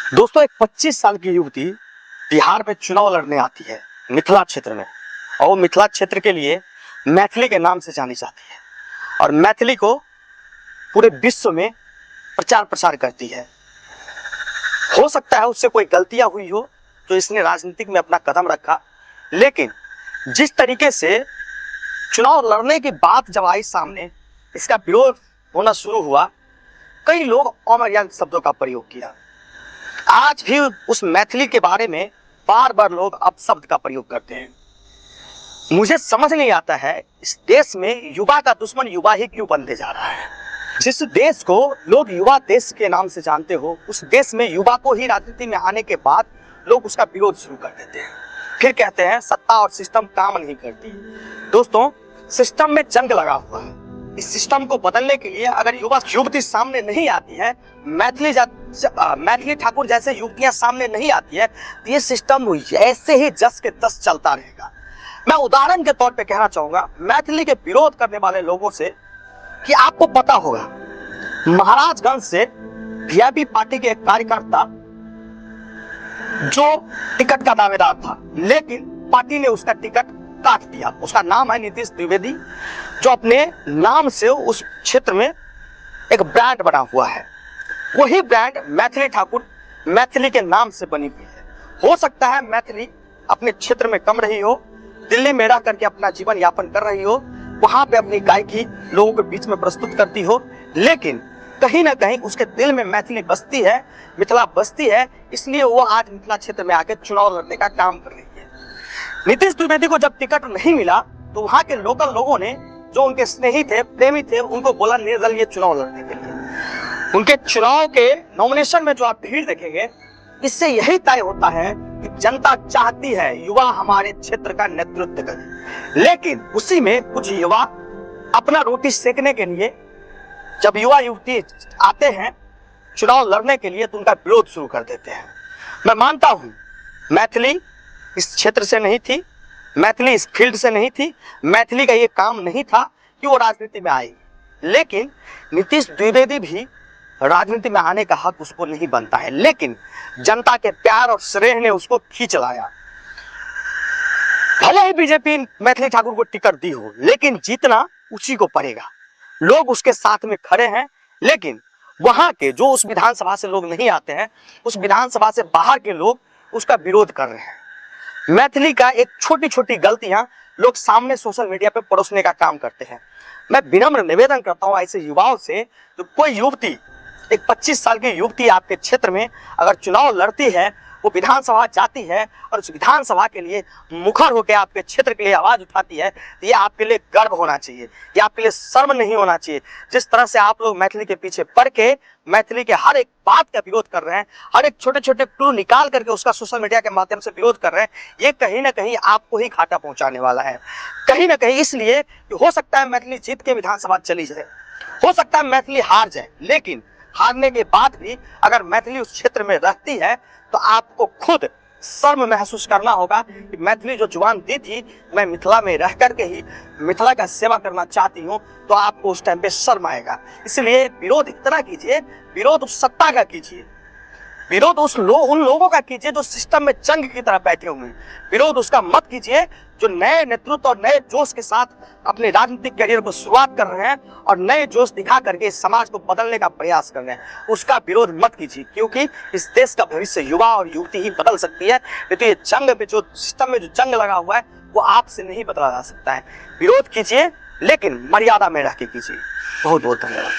दोस्तों, एक 25 साल की युवती बिहार में चुनाव लड़ने आती है मिथिला क्षेत्र में। और वो मिथिला क्षेत्र के लिए मैथिली के नाम से जानी जाती है और मैथिली को पूरे विश्व में प्रचार प्रसार करती है। हो सकता है उससे कोई गलतियां हुई हो तो इसने राजनीतिक में अपना कदम रखा, लेकिन जिस तरीके से चुनाव लड़ने की बात जब आई सामने, इसका विरोध होना शुरू हुआ, कई लोग अमर्यादित शब्दों का प्रयोग किया। आज भी उस मैथिली के बारे में बार बार लोग अपशब्द का प्रयोग करते हैं। मुझे समझ नहीं आता है इस देश में युवा का दुश्मन युवा ही क्यों बनते जा रहा है। जिस देश को लोग युवा देश के नाम से जानते हो, उस देश में युवा को ही राजनीति में आने के बाद लोग उसका विरोध शुरू कर देते हैं। फिर कहते हैं सत्ता और सिस्टम काम नहीं करती। दोस्तों, सिस्टम में जंग लगा हुआ है। इस सिस्टम को बदलने के लिए अगर युवा युवती सामने नहीं आती है, मैथिली ठाकुर जैसे युवतियां सामने नहीं आती है, तो ये सिस्टम ऐसे ही जस के तस चलता रहेगा। मैं उदाहरण के तौर पे कहना चाहूंगा मैथिली के विरोध करने वाले लोगों से कि आपको पता होगा महाराजगंज से वीआईपी पार्टी के एक कार्यकर्ता जो टिकट का दावेदार था, लेकिन पार्टी ने उसका टिकट काट दिया। उसका नाम है नीतीश द्विवेदी, जो अपने नाम से उस क्षेत्र में एक ब्रांड बना हुआ है। वही ब्रांड मैथिली ठाकुर मैथिली के नाम से बनी हुई है। हो सकता है मैथिली अपने क्षेत्र में कम रही हो, दिल्ली में रह करके अपना जीवन यापन कर रही हो, वहां पे अपनी गायकी लोगों के बीच में प्रस्तुत करती हो, लेकिन कहीं ना कहीं उसके दिल में मैथिली बसती है, मिथिला बसती है, इसलिए वो आज मिथिला क्षेत्र में आकर चुनाव लड़ने का काम कर रही है। नीतीश द्विवेदी को जब टिकट नहीं मिला तो वहां के लोकल लोगों ने, जो उनके स्नेही थे, प्रेमी थे, उनको बोला निर्दलीय चुनाव लड़ने के लिए। उनके चुनाव के नॉमिनेशन में जो आप भीड़ देखेंगे, इससे यही तय होता है कि जनता चाहती है युवा हमारे क्षेत्र का नेतृत्व करे। लेकिन उसी में कुछ युवा अपना रोटी सेकने के लिए, जब युवा युवती आते हैं चुनाव लड़ने के लिए, तो उनका विरोध शुरू कर देते हैं। मैं मानता हूं मैथिली इस क्षेत्र से नहीं थी, मैथिली इस फील्ड से नहीं थी, मैथिली का ये काम नहीं था कि वो राजनीति में आई, लेकिन नीतीश द्विवेदी भी राजनीति में आने का हक उसको नहीं बनता है। लेकिन जनता के प्यार और स्नेह ने उसको खींच लाया। भले ही बीजेपी मैथिली ठाकुर को टिकट दी हो, लेकिन जीतना उसी को पड़ेगा। लोग उसके साथ में खड़े हैं, लेकिन वहां के जो उस विधानसभा से लोग नहीं आते हैं, उस विधानसभा से बाहर के लोग उसका विरोध कर रहे हैं। मैथिली का एक छोटी छोटी गलतियां लोग सामने सोशल मीडिया पे परोसने का काम करते हैं। मैं विनम्र निवेदन करता हूं ऐसे युवाओं से, तो कोई युवती, एक 25 साल की युवती आपके क्षेत्र में अगर चुनाव लड़ती है, वो विधानसभा जाती है और उस विधानसभा के लिए मुखर होकर आपके क्षेत्र के लिए आवाज उठाती है, तो ये आपके लिए गर्व होना चाहिए, ये आपके लिए शर्म नहीं होना चाहिए। जिस तरह से आप लोग मैथिली के पीछे पड़ के मैथिली के हर एक बात का विरोध कर रहे हैं, हर एक छोटे छोटे क्लू निकाल करके उसका सोशल मीडिया के माध्यम से विरोध कर रहे हैं, ये कहीं ना कहीं आपको ही घाटा पहुंचाने वाला है। कहीं ना कहीं इसलिए कि हो सकता है मैथिली जीत के विधानसभा चली जाए, हो सकता है मैथिली हार जाए, लेकिन हारने के बाद भी अगर मैथिली उस क्षेत्र में रहती है तो आपको खुद शर्म महसूस करना होगा कि मैथिली जो जुबान दी थी, मैं मिथिला में रह करके ही मिथिला का सेवा करना चाहती हूँ, तो आपको उस टाइम पे शर्म आएगा। इसलिए विरोध इतना कीजिए, विरोध उस सत्ता का कीजिए, विरोध उन लोगों का कीजिए जो सिस्टम में जंग की तरह बैठे हुए हैं। विरोध उसका मत कीजिए जो नए नेतृत्व और नए जोश के साथ अपने राजनीतिक करियर को शुरुआत कर रहे हैं और नए जोश दिखा करके इस समाज को बदलने का प्रयास कर रहे हैं। उसका विरोध मत कीजिए, क्योंकि इस देश का भविष्य युवा और युवती ही बदल सकती है। नहीं तो ये जंग में जो सिस्टम में जो जंग लगा हुआ है, वो आपसे नहीं बदला जा सकता है। विरोध कीजिए, लेकिन मर्यादा में रह के कीजिए। बहुत बहुत धन्यवाद।